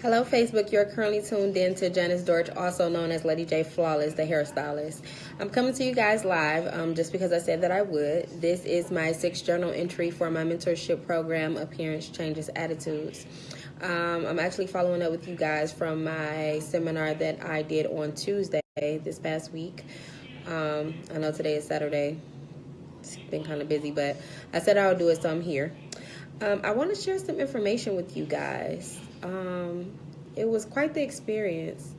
Hello, Facebook. You're currently tuned in to Janice Dorch, also known as Ladijae Flawless, the hairstylist. I'm coming to you guys live just because I said that I would. This is my 6th journal entry for my mentorship program, Appearance Changes Attitudes. I'm actually following up with you guys from my seminar that I did on Tuesday this past week. I know today is Saturday. It's been kind of busy, but I said I would do it, so I'm here. I want to share some information with you guys. It was quite the experience.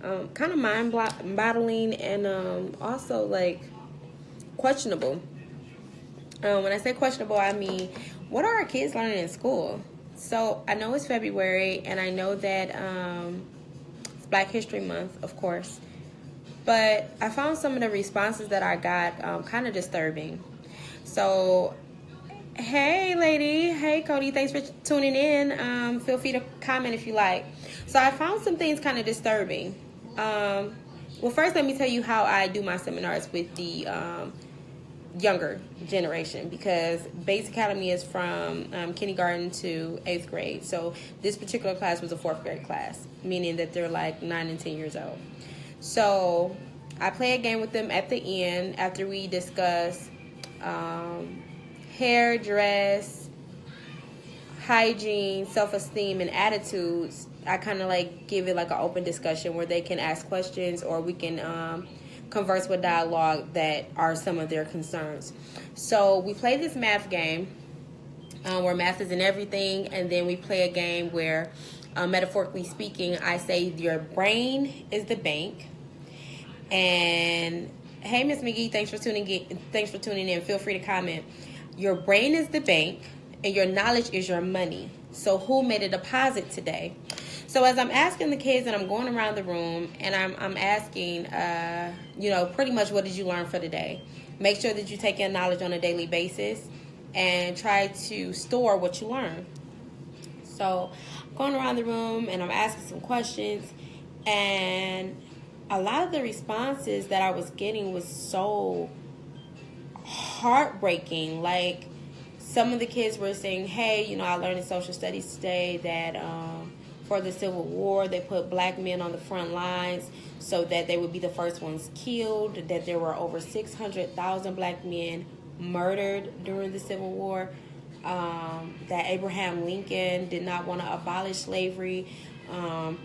Kind of mind-boggling and also like questionable. When I say questionable, I mean, what are our kids learning in school? So I know it's February, and I know that it's Black History Month, of course. But I found some of the responses that I got kind of disturbing. So, hey, lady. Hey, Cody. Thanks for tuning in. Feel free to comment if you like. So I found some things kind of disturbing. Well, first, let me tell you how I do my seminars with the younger generation, because Base Academy is from kindergarten to 8th grade. So this particular class was a 4th grade class, meaning that they're like 9 and 10 years old. So I play a game with them at the end after we discuss hair, dress, hygiene, self-esteem, and attitudes. I kind of like give it like an open discussion where they can ask questions, or we can converse with dialogue that are some of their concerns. So we play this math game where math is in everything, and then we play a game where metaphorically speaking, I say your brain is the bank. And hey, Miss McGee, thanks for tuning in. Feel free to comment. Your brain is the bank, and your knowledge is your money. So who made a deposit today? So as I'm asking the kids, and I'm going around the room, and I'm asking, pretty much, what did you learn for today? Make sure that you take in knowledge on a daily basis, and try to store what you learn. So I'm going around the room, and I'm asking some questions, and a lot of the responses that I was getting was so heartbreaking. Like, some of the kids were saying, hey, I learned in social studies today that for the Civil War, they put black men on the front lines so that they would be the first ones killed, that there were over 600,000 black men murdered during the Civil War, that Abraham Lincoln did not want to abolish slavery.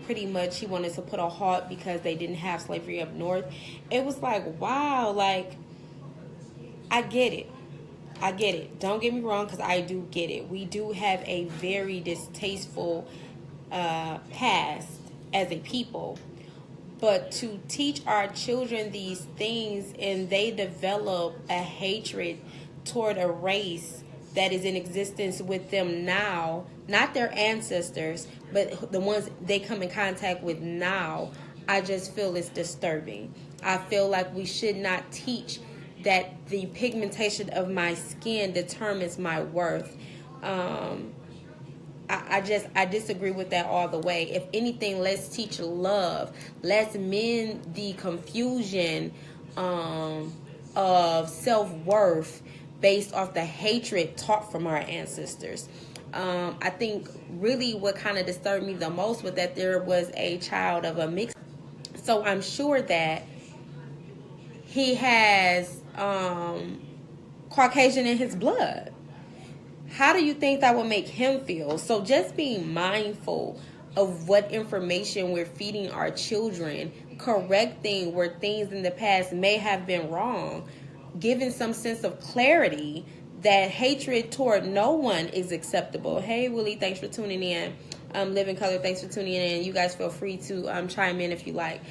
Pretty much he wanted to put a halt because they didn't have slavery up north. It was like, wow, like, I get it. Don't get me wrong, because I do get it. We do have a very distasteful past as a people. But to teach our children these things and they develop a hatred toward a race that is in existence with them now, not their ancestors, but the ones they come in contact with now, I just feel it's disturbing. I feel like we should not teach that the pigmentation of my skin determines my worth. I disagree with that all the way. If anything, let's teach love. Let's mend the confusion of self-worth based off the hatred taught from our ancestors. I think really what kind of disturbed me the most was that there was a child of a mixed. So I'm sure that he has Caucasian in his blood. How do you think that would make him feel? So just being mindful of what information we're feeding our children, correcting where things in the past may have been wrong, giving some sense of clarity that hatred toward no one is acceptable. Hey, Willie, thanks for tuning in. Living Color, thanks for tuning in. You guys feel free to chime in if you like.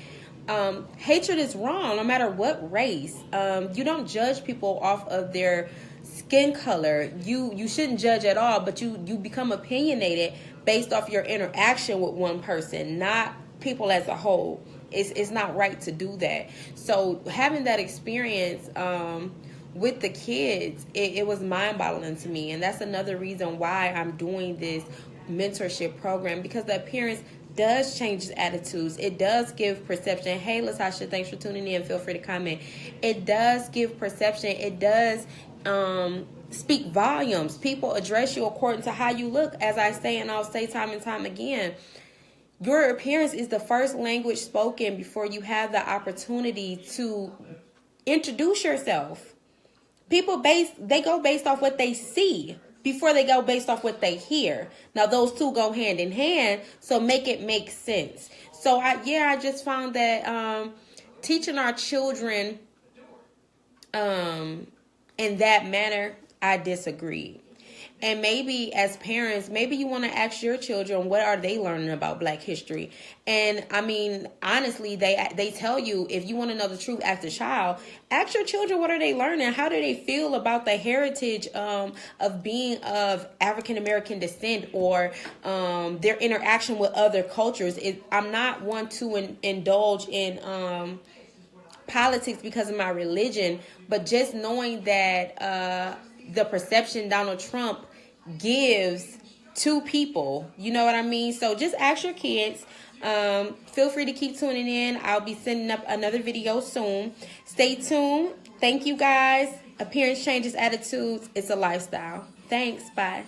Hatred is wrong no matter what race. You don't judge people off of their skin color. You shouldn't judge at all, but you become opinionated based off your interaction with one person, not people as a whole. It's not right to do that. So having that experience with the kids, it was mind-boggling to me, and that's another reason why I'm doing this mentorship program, because the appearance does change attitudes. It does give perception. Hey, Latasha, thanks for tuning in. Feel free to comment. It does give perception. It does speak volumes. People address you according to how you look. As I say, and I'll say time and time again, Your appearance is the first language spoken before you have the opportunity to introduce yourself. People they go based off what they see before they go based off what they hear. Now those two go hand in hand, so make it make sense. So I just found that teaching our children in that manner, I disagree. And maybe as parents, maybe you want to ask your children, what are they learning about Black history? And I mean, honestly, they tell you, if you want to know the truth, ask a child. Ask your children, what are they learning? How do they feel about the heritage of being of African American descent, or their interaction with other cultures? I'm not one to indulge in politics because of my religion, but just knowing that the perception Donald Trump gives to people, you know what I mean? So just ask your kids. Feel free to keep tuning in. I'll be sending up another video soon. Stay tuned. Thank you guys. Appearance changes attitudes. It's a lifestyle. Thanks. Bye.